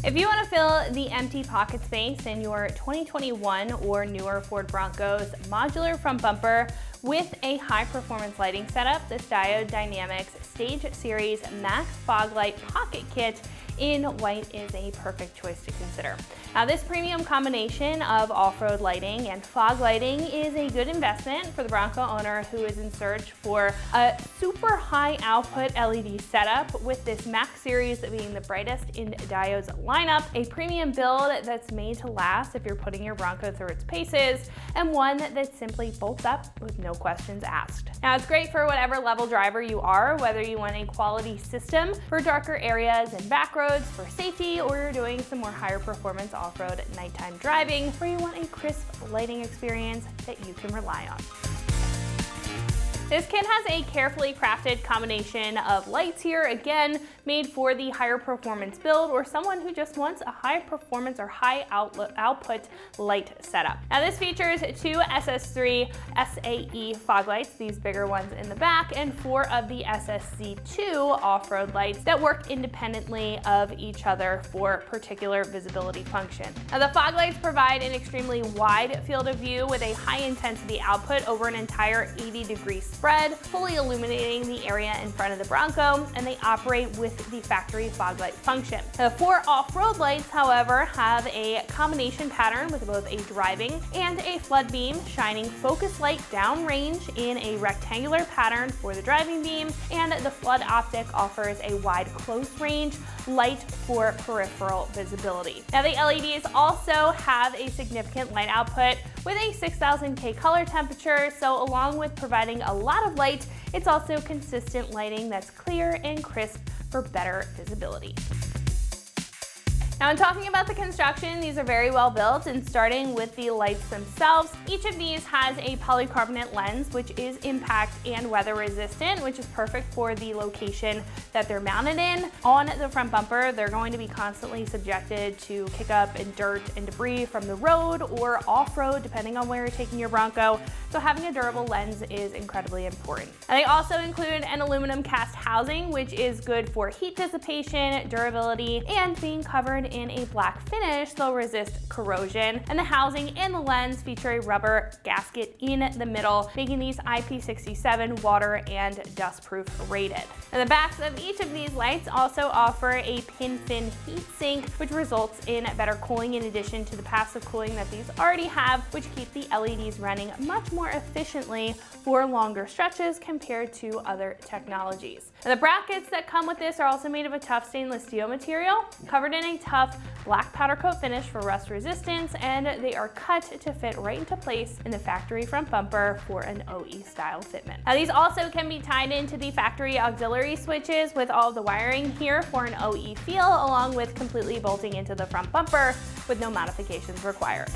If you want to fill the empty pocket space in your 2021 or newer Ford Bronco's modular front bumper with a high-performance lighting setup, this Diode Dynamics Stage Series Max Fog Light Pocket Kit in white is a perfect choice to consider. Now, this premium combination of off-road lighting and fog lighting is a good investment for the Bronco owner who is in search for a super high output LED setup, with this Max series being the brightest in Diode's lineup, a premium build that's made to last if you're putting your Bronco through its paces, and one that simply bolts up with no questions asked. Now, it's great for whatever level driver you are, whether you want a quality system for darker areas and back roads for safety, or you're doing some more higher performance off-road nighttime driving where you want a crisp lighting experience that you can rely on. This kit has a carefully crafted combination of lights here, again, made for the higher performance build or someone who just wants a high performance or high output light setup. Now, this features two SS3 SAE fog lights, these bigger ones in the back, and 4 of the SSC2 off-road lights that work independently of each other for particular visibility function. Now, the fog lights provide an extremely wide field of view with a high intensity output over an entire 80-degree spread, fully illuminating the area in front of the Bronco, and they operate with the factory fog light function. The 4 off-road lights, however, have a combination pattern with both a driving and a flood beam, shining focus light downrange in a rectangular pattern for the driving beam, and the flood optic offers a wide close range light for peripheral visibility. Now, the LEDs also have a significant light output with a 6000 K color temperature, so along with providing a lot of light, it's also consistent lighting that's clear and crisp for better visibility. Now, in talking about the construction, these are very well built, and starting with the lights themselves, each of these has a polycarbonate lens, which is impact and weather resistant, which is perfect for the location that they're mounted in. On the front bumper, they're going to be constantly subjected to kick up and dirt and debris from the road or off-road, depending on where you're taking your Bronco. So having a durable lens is incredibly important. And they also include an aluminum cast housing, which is good for heat dissipation, durability, and being covered in a black finish, they'll resist corrosion. And the housing and the lens feature a rubber gasket in the middle, making these IP67 water and dustproof rated. And the backs of each of these lights also offer a pin-fin heat sink, which results in better cooling in addition to the passive cooling that these already have, which keep the LEDs running much more efficiently for longer stretches compared to other technologies. And the brackets that come with this are also made of a tough stainless steel material, covered in a tough black powder coat finish for rust resistance, and they are cut to fit right into place in the factory front bumper for an OE style fitment. Now, these also can be tied into the factory auxiliary switches with all of the wiring here for an OE feel, along with completely bolting into the front bumper with no modifications required.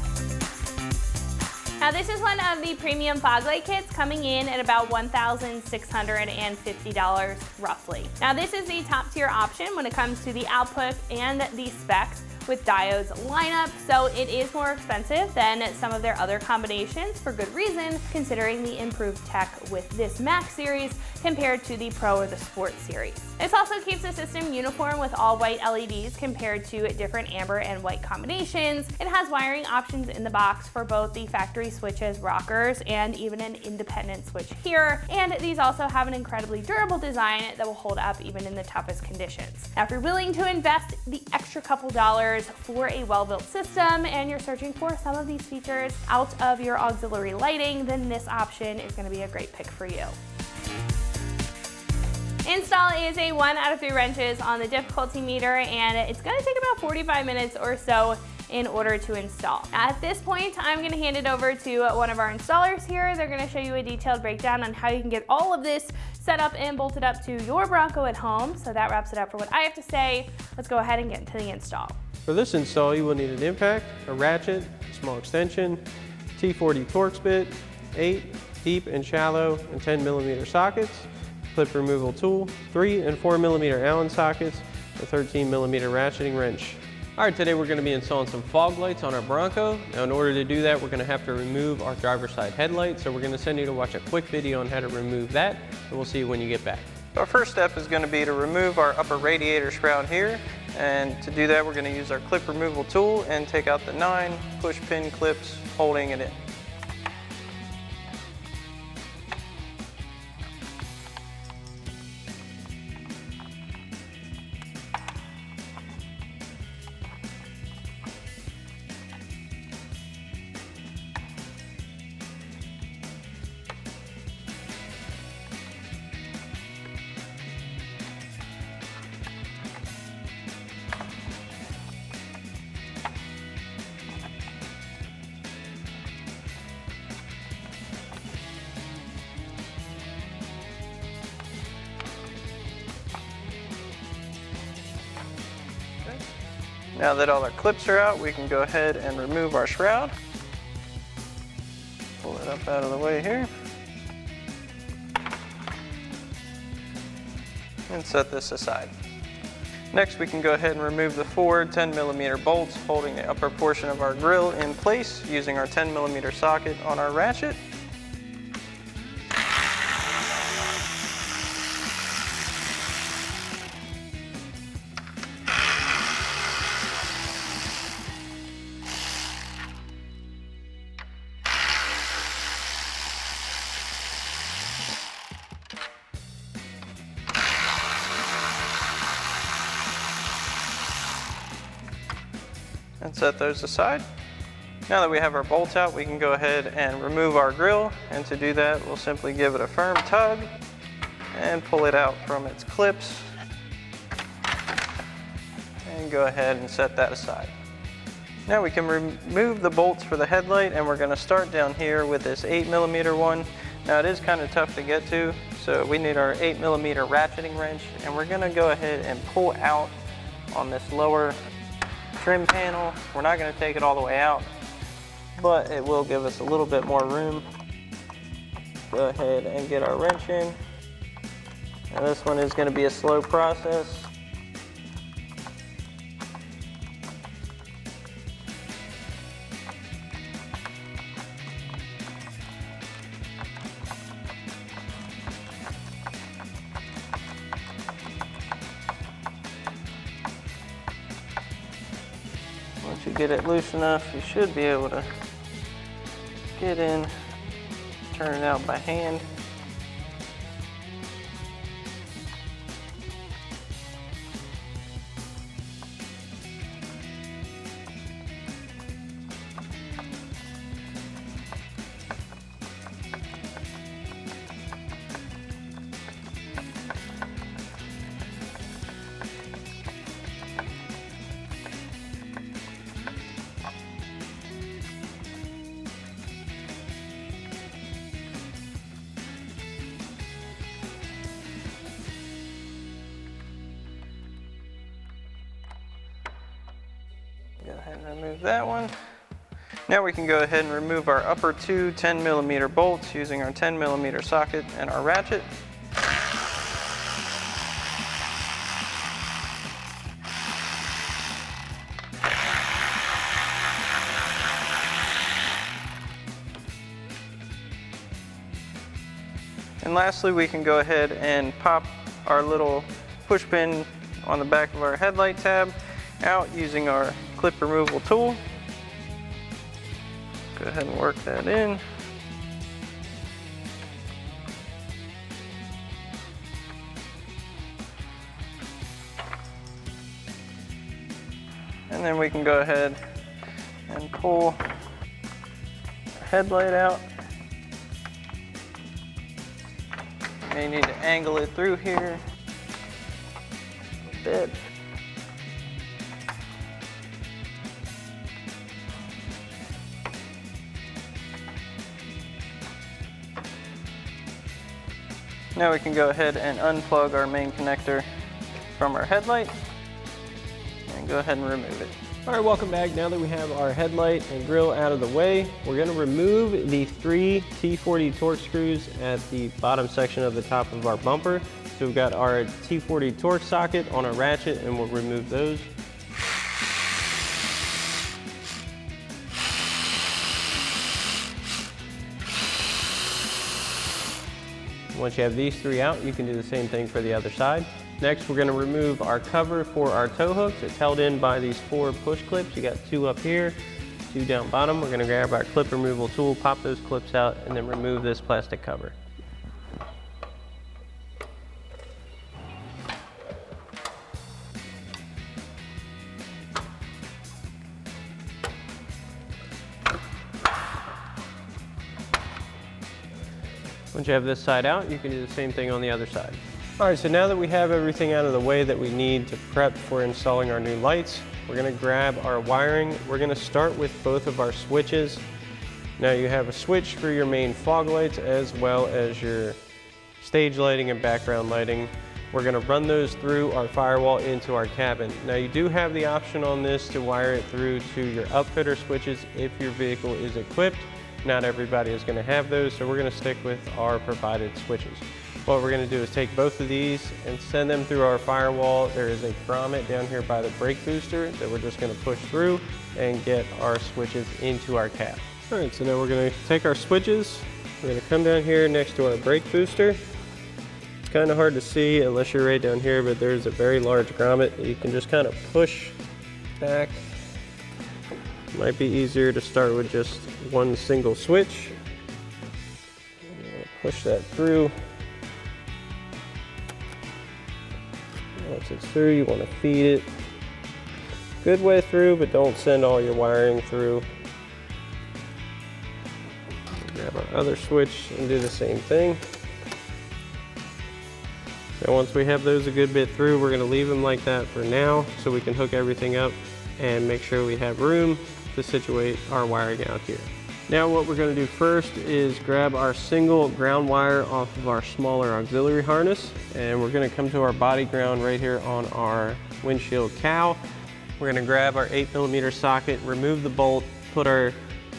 Now, this is one of the premium fog light kits, coming in at about $1,650 roughly. Now, this is the top tier option when it comes to the output and the specs with Diode's lineup, so it is more expensive than some of their other combinations for good reason, considering the improved tech with this Max series compared to the Pro or the Sport series. This also keeps the system uniform with all white LEDs compared to different amber and white combinations. It has wiring options in the box for both the factory switches, rockers, and even an independent switch here. And these also have an incredibly durable design that will hold up even in the toughest conditions. Now, if you're willing to invest the extra couple dollars for a well-built system and you're searching for some of these features out of your auxiliary lighting, then this option is going to be a great pick for you. Install is a 1 out of 3 wrenches on the difficulty meter, and it's going to take about 45 minutes or so in order to install. At this point, I'm going to hand it over to one of our installers here. They're going to show you a detailed breakdown on how you can get all of this set up and bolted up to your Bronco at home. So that wraps it up for what I have to say. Let's go ahead and get into the install. For this install, you will need an impact, a ratchet, a small extension, T40 Torx bit, 8 deep and shallow and 10mm sockets, clip removal tool, 3 and 4mm Allen sockets, a 13mm ratcheting wrench. All right, today we're going to be installing some fog lights on our Bronco. Now, in order to do that, we're going to have to remove our driver's side headlight. So we're going to send you to watch a quick video on how to remove that, and we'll see you when you get back. Our first step is going to be to remove our upper radiator shroud here. And to do that, we're going to use our clip removal tool and take out the 9 push pin clips holding it in. Now that all our clips are out, we can go ahead and remove our shroud. Pull it up out of the way here. And set this aside. Next, we can go ahead and remove the 4 10mm bolts holding the upper portion of our grille in place using our 10mm socket on our ratchet. And set those aside. Now that we have our bolts out, we can go ahead and remove our grille, and to do that, we'll simply give it a firm tug and pull it out from its clips and go ahead and set that aside. Now we can remove the bolts for the headlight, and we're going to start down here with this 8mm one. Now it is kind of tough to get to, so we need our 8mm ratcheting wrench, and we're going to go ahead and pull out on this lower trim panel. We're not going to take it all the way out, but it will give us a little bit more room. Go ahead and get our wrench in. Now this one is going to be a slow process. Once you get it loose enough, you should be able to get in, turn it out by hand. Go ahead and remove that one. Now we can go ahead and remove our upper 2 10mm bolts using our 10mm socket and our ratchet. And lastly, we can go ahead and pop our little push pin on the back of our headlight tab out using our clip removal tool. Go ahead and work that in. And then we can go ahead and pull our headlight out. May need to angle it through here a bit. Now we can go ahead and unplug our main connector from our headlight and go ahead and remove it. All right, welcome back. Now that we have our headlight and grille out of the way, we're going to remove the 3 T40 Torx screws at the bottom section of the top of our bumper. So we've got our T40 Torx socket on our ratchet, and we'll remove those. Once you have these 3 out, you can do the same thing for the other side. Next, we're going to remove our cover for our tow hooks. It's held in by these 4 push clips. You got 2 up here, 2 down bottom. We're going to grab our clip removal tool, pop those clips out, and then remove this plastic cover. Once you have this side out, you can do the same thing on the other side. All right, so now that we have everything out of the way that we need to prep for installing our new lights, we're gonna grab our wiring. We're gonna start with both of our switches. Now you have a switch for your main fog lights as well as your stage lighting and background lighting. We're gonna run those through our firewall into our cabin. Now you do have the option on this to wire it through to your upfitter switches if your vehicle is equipped. Not everybody is going to have those, so we're going to stick with our provided switches. What we're going to do is take both of these and send them through our firewall. There is a grommet down here by the brake booster that we're just going to push through and get our switches into our cab. All right, so now we're going to take our switches. We're going to come down here next to our brake booster. It's kind of hard to see unless you're right down here, but there's a very large grommet that you can just kind of push back. Might be easier to start with just one single switch. Push that through. Once it's through, you want to feed it good way through, but don't send all your wiring through. Grab our other switch and do the same thing. Now once we have those a good bit through, we're going to leave them like that for now so we can hook everything up and make sure we have room to situate our wiring out here. Now what we're going to do first is grab our single ground wire off of our smaller auxiliary harness, and we're going to come to our body ground right here on our windshield cowl. We're going to grab our 8mm socket, remove the bolt, put our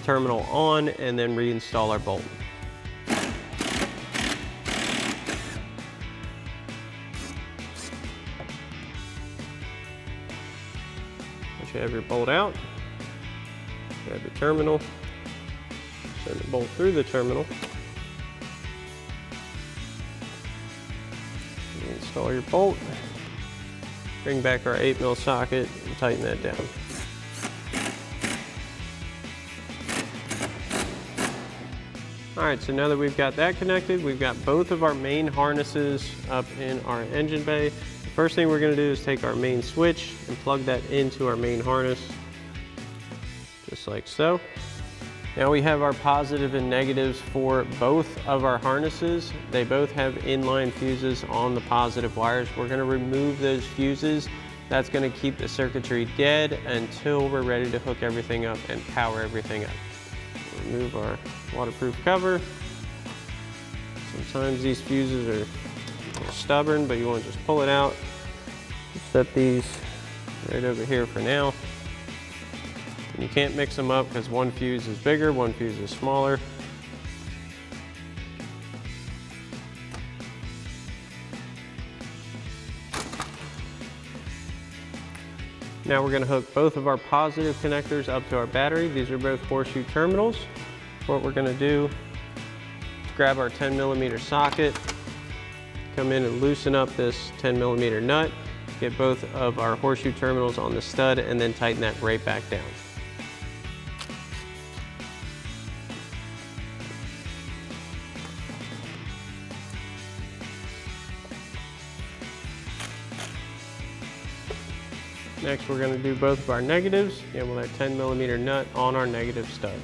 terminal on, and then reinstall our bolt. Once you have your bolt out, grab your terminal, send the bolt through the terminal, install your bolt, bring back our 8mm socket and tighten that down. All right, so now that we've got that connected, we've got both of our main harnesses up in our engine bay. The first thing we're going to do is take our main switch and plug that into our main harness. Just like so. Now we have our positive and negatives for both of our harnesses. They both have inline fuses on the positive wires. We're going to remove those fuses. That's going to keep the circuitry dead until we're ready to hook everything up and power everything up. Remove our waterproof cover. Sometimes these fuses are stubborn, but you want to just pull it out. Set these right over here for now. You can't mix them up because one fuse is bigger, one fuse is smaller. Now we're going to hook both of our positive connectors up to our battery. These are both horseshoe terminals. What we're going to do is grab our 10mm socket, come in and loosen up this 10mm nut, get both of our horseshoe terminals on the stud, and then tighten that right back down. Next, we're going to do both of our negatives, and with our 10mm nut on our negative stud.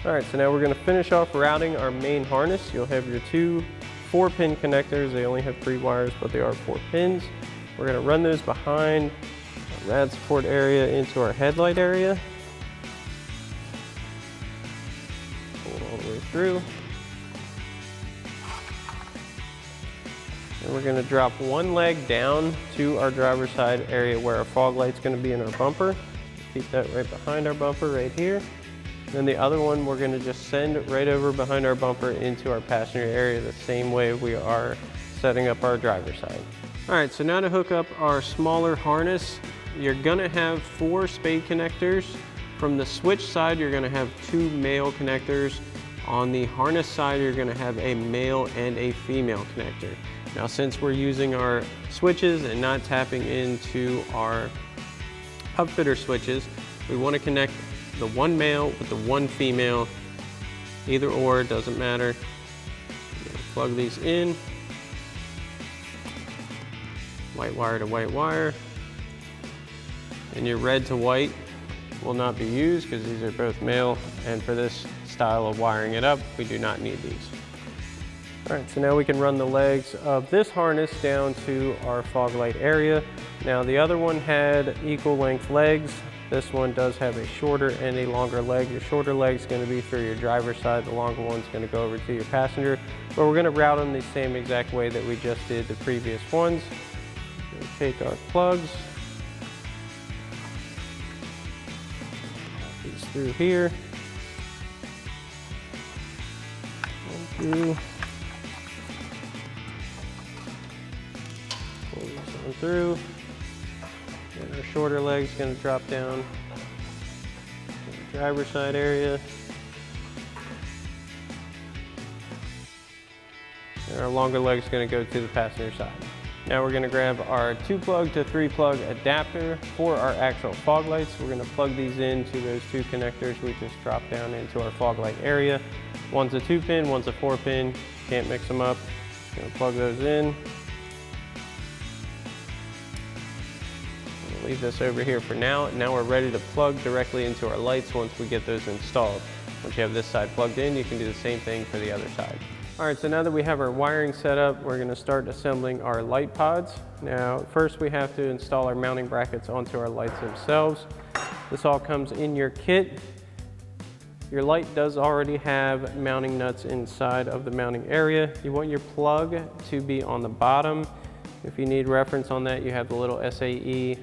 All right, so now we're going to finish off routing our main harness. You'll have your two 4-pin connectors. They only have 3 wires, but they are 4 pins. We're going to run those behind our rad support area into our headlight area. Pull it all the way through. And we're going to drop one leg down to our driver's side area where our fog light's going to be in our bumper. Keep that right behind our bumper right here. Then the other one we're going to just send right over behind our bumper into our passenger area the same way we are setting up our driver's side. All right, so now to hook up our smaller harness, you're gonna have 4 spade connectors. From the switch side, you're gonna have 2 male connectors. On the harness side, you're gonna have a male and a female connector. Now, since we're using our switches and not tapping into our upfitter switches, we wanna connect the 1 male with the 1 female. Either or, doesn't matter. Plug these in. White wire to white wire. And your red to white will not be used because these are both male, and for this style of wiring it up, we do not need these. All right, so now we can run the legs of this harness down to our fog light area. Now the other one had equal length legs. This one does have a shorter and a longer leg. Your shorter leg is going to be through your driver's side, the longer one's going to go over to your passenger. But we're going to route them the same exact way that we just did the previous ones. We'll take our plugs, these through here, and through, pull this on through, and our shorter leg's going to drop down to the driver's side area, and our longer leg's going to go to the passenger side. Now we're going to grab our 2-plug to 3-plug adapter for our actual fog lights. We're going to plug these into those 2 connectors we just dropped down into our fog light area. One's a 2-pin, one's a 4-pin. Can't mix them up. Going to plug those in. We'll leave this over here for now. Now we're ready to plug directly into our lights once we get those installed. Once you have this side plugged in, you can do the same thing for the other side. All right, so now that we have our wiring set up, we're going to start assembling our light pods. Now, first we have to install our mounting brackets onto our lights themselves. This all comes in your kit. Your light does already have mounting nuts inside of the mounting area. You want your plug to be on the bottom. If you need reference on that, you have the little SAE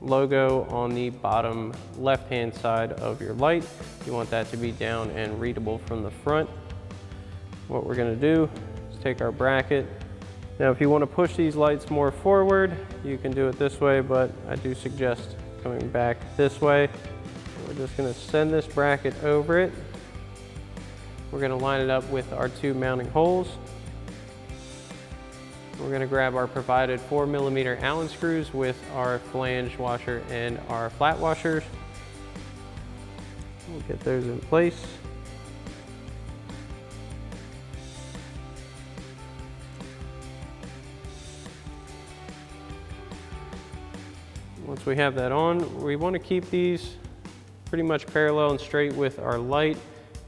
logo on the bottom left-hand side of your light. You want that to be down and readable from the front. What we're going to do is take our bracket. Now if you want to push these lights more forward, you can do it this way, but I do suggest coming back this way. We're just going to send this bracket over it. We're going to line it up with our 2 mounting holes. We're going to grab our provided 4mm Allen screws with our flange washer and our flat washers. We'll get those in place. Once we have that on, we want to keep these pretty much parallel and straight with our light.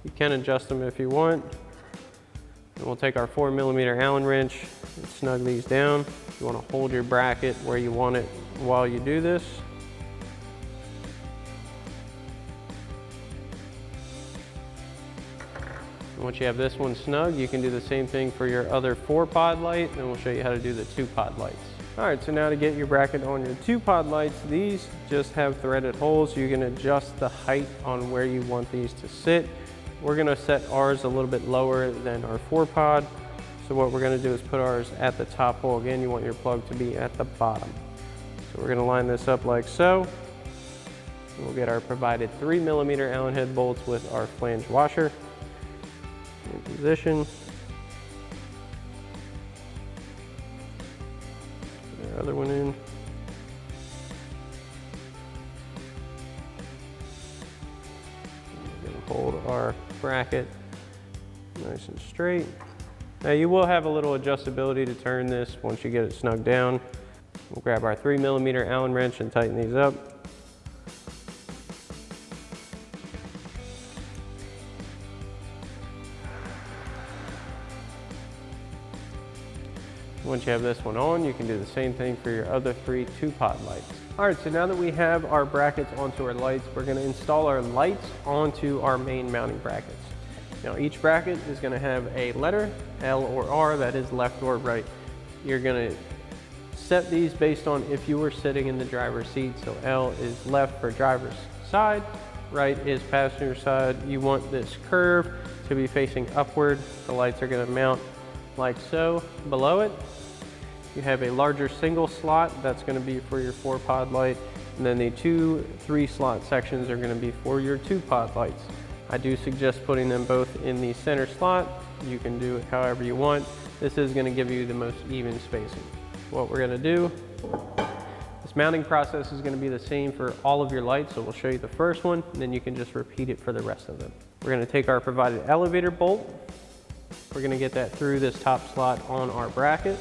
You can adjust them if you want. And we'll take our 4mm Allen wrench and snug these down. You want to hold your bracket where you want it while you do this. And once you have this one snug, you can do the same thing for your other 4-pod light, and we'll show you how to do the 2-pod lights. All right, so now to get your bracket on your 2-pod lights, these just have threaded holes. You can adjust the height on where you want these to sit. We're gonna set ours a little bit lower than our 4-pod. So what we're gonna do is put ours at the top hole. Again, you want your plug to be at the bottom. So we're gonna line this up like so. We'll get our provided 3mm Allen head bolts with our flange washer in position. Our other one in. We're going to hold our bracket nice and straight. Now you will have a little adjustability to turn this once you get it snugged down. We'll grab our 3mm Allen wrench and tighten these up. Once you have this one on, you can do the same thing for your other 3 2-pod lights. All right, so now that we have our brackets onto our lights, we're going to install our lights onto our main mounting brackets. Now each bracket is going to have a letter, L or R, that is left or right. You're going to set these based on if you were sitting in the driver's seat. So L is left for driver's side, right is passenger side. You want this curve to be facing upward. The lights are going to mount like so below it. You have a larger single slot that's going to be for your 4-pod light, and then the 2 3-slot sections are going to be for your 2-pod lights. I do suggest putting them both in the center slot. You can do it however you want. This is going to give you the most even spacing. What we're going to do, this mounting process is going to be the same for all of your lights, so we'll show you the first one, and then you can just repeat it for the rest of them. We're going to take our provided elevator bolt. We're going to get that through this top slot on our bracket.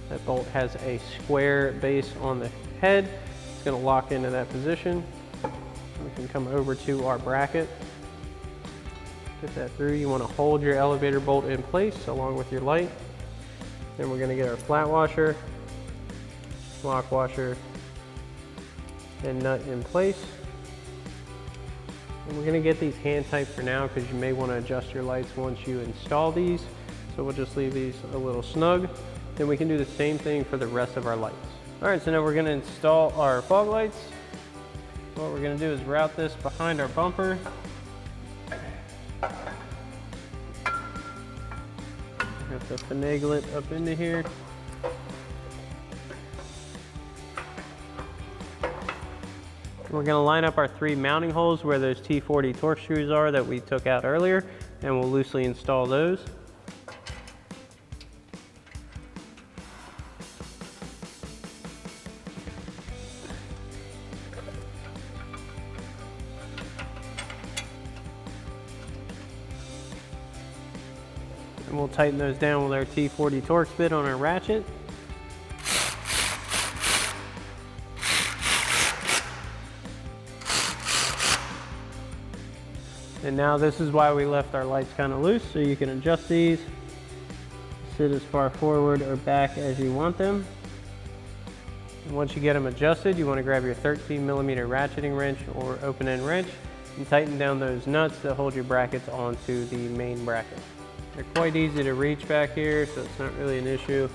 That bolt has a square base on the head. It's going to lock into that position. We can come over to our bracket. Get that through. You want to hold your elevator bolt in place along with your light. Then we're going to get our flat washer, lock washer, and nut in place. And we're going to get these hand tight for now because you may want to adjust your lights once you install these. So we'll just leave these a little snug. Then we can do the same thing for the rest of our lights. All right, so now we're going to install our fog lights. What we're going to do is route this behind our bumper. Have to finagle it up into here. We're going to line up our 3 mounting holes where those T40 torque screws are that we took out earlier, and we'll loosely install those. And we'll tighten those down with our T40 torque bit on our ratchet. And now this is why we left our lights kind of loose, so you can adjust these, sit as far forward or back as you want them. And once you get them adjusted, you want to grab your 13mm ratcheting wrench or open end wrench and tighten down those nuts that hold your brackets onto the main bracket. They're quite easy to reach back here, so it's not really an issue.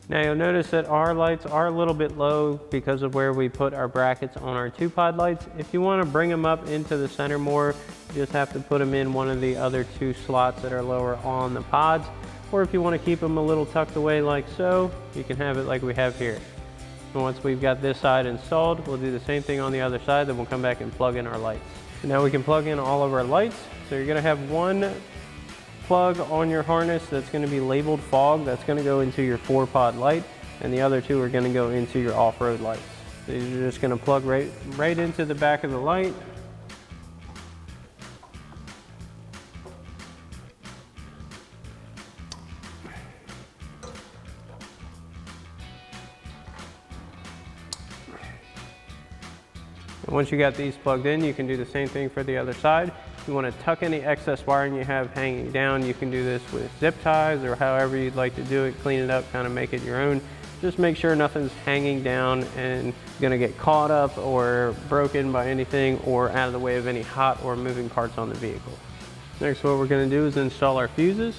Now you'll notice that our lights are a little bit low because of where we put our brackets on our 2-pod lights. If you want to bring them up into the center more, you just have to put them in one of the other 2 slots that are lower on the pods. Or if you want to keep them a little tucked away like so, you can have it like we have here. And once we've got this side installed, we'll do the same thing on the other side, then we'll come back and plug in our lights. So now we can plug in all of our lights. So you're going to have one plug on your harness that's going to be labeled fog. That's going to go into your 4-pod light, and the other 2 are going to go into your off-road lights. So you're just going to plug right into the back of the light. And once you got these plugged in, you can do the same thing for the other side. If you want to tuck any excess wiring you have hanging down, you can do this with zip ties or however you'd like to do it. Clean it up, kind of make it your own. Just make sure nothing's hanging down and going to get caught up or broken by anything or out of the way of any hot or moving parts on the vehicle. Next, what we're going to do is install our fuses.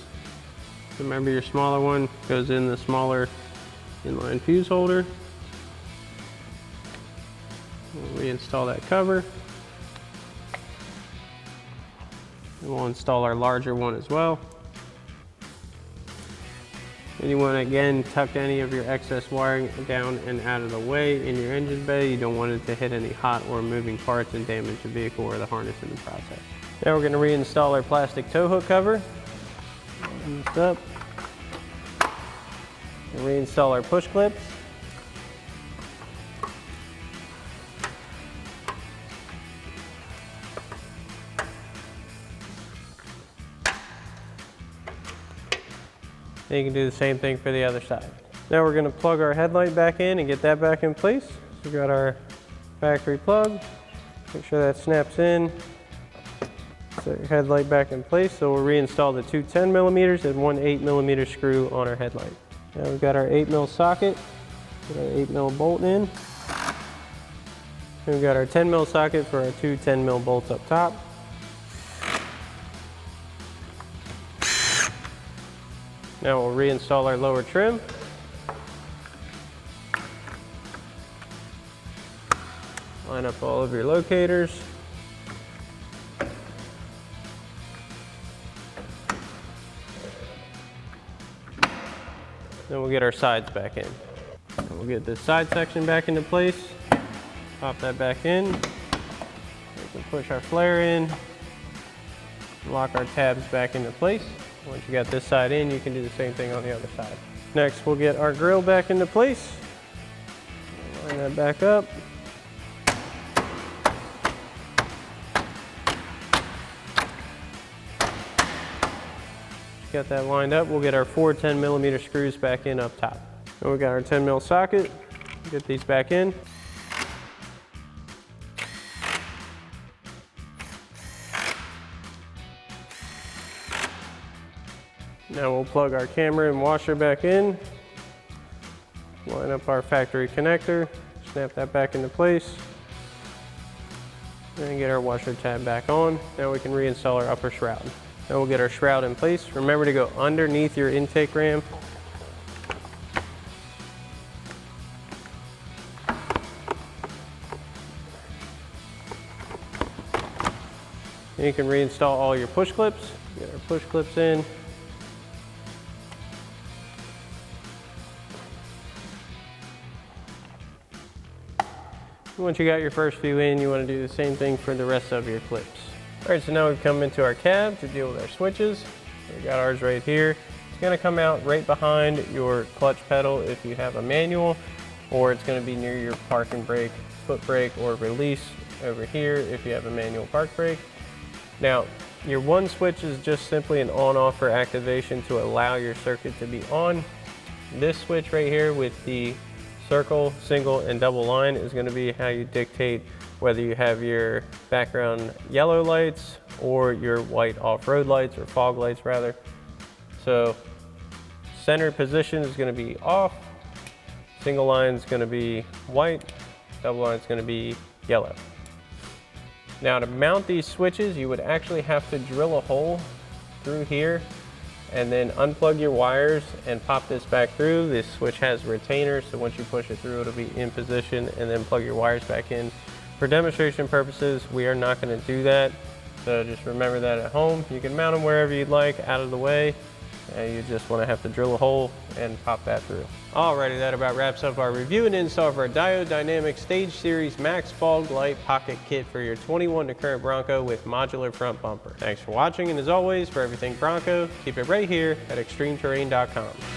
Remember, your smaller one goes in the smaller inline fuse holder. We'll reinstall that cover. And we'll install our larger one as well. And you want to again tuck any of your excess wiring down and out of the way in your engine bay. You don't want it to hit any hot or moving parts and damage the vehicle or the harness in the process. Now we're going to reinstall our plastic tow hook cover. Open this up. And reinstall our push clips. And you can do the same thing for the other side. Now we're going to plug our headlight back in and get that back in place. So we've got our factory plug. Make sure that snaps in. Set your headlight back in place. So we'll reinstall the 2 10mm and 1 8mm screw on our headlight. Now we've got our 8mm socket. Put our 8mm bolt in. And we've got our 10mm socket for our 2 10mm bolts up top. Now we'll reinstall our lower trim. Line up all of your locators. Then we'll get our sides back in. And we'll get this side section back into place. Pop that back in. We can push our flare in. Lock our tabs back into place. Once you got this side in, you can do the same thing on the other side. Next, we'll get our grill back into place. Line that back up. Got that lined up, we'll get our 4 10mm screws back in up top. And we got our 10mm socket. Get these back in. Now we'll plug our camera and washer back in. Line up our factory connector. Snap that back into place. And get our washer tab back on. Now we can reinstall our upper shroud. Now we'll get our shroud in place. Remember to go underneath your intake ramp. And you can reinstall all your push clips. Get our push clips in. Once you got your first few in, you want to do the same thing for the rest of your clips. All right, so now we've come into our cab to deal with our switches. We got ours right here. It's gonna come out right behind your clutch pedal if you have a manual, or it's gonna be near your park and brake, foot brake, or release over here if you have a manual park brake. Now, your one switch is just simply an on-off for activation to allow your circuit to be on. This switch right here with the circle, single, and double line is gonna be how you dictate whether you have your background yellow lights or your white off-road lights, or fog lights rather. So center position is going to be off, single line is going to be white, double line is going to be yellow. Now to mount these switches, you would actually have to drill a hole through here and then unplug your wires and pop this back through. This switch has retainers, so once you push it through, it'll be in position, and then plug your wires back in. For demonstration purposes, we are not going to do that, so just remember that at home. You can mount them wherever you'd like, out of the way, and you just want to have to drill a hole and pop that through. Alrighty, that about wraps up our review and install of our Diode Dynamic Stage Series Max Fog Light Pocket Kit for your 21 current Bronco with modular front bumper. Thanks for watching, and as always, for everything Bronco, keep it right here at ExtremeTerrain.com.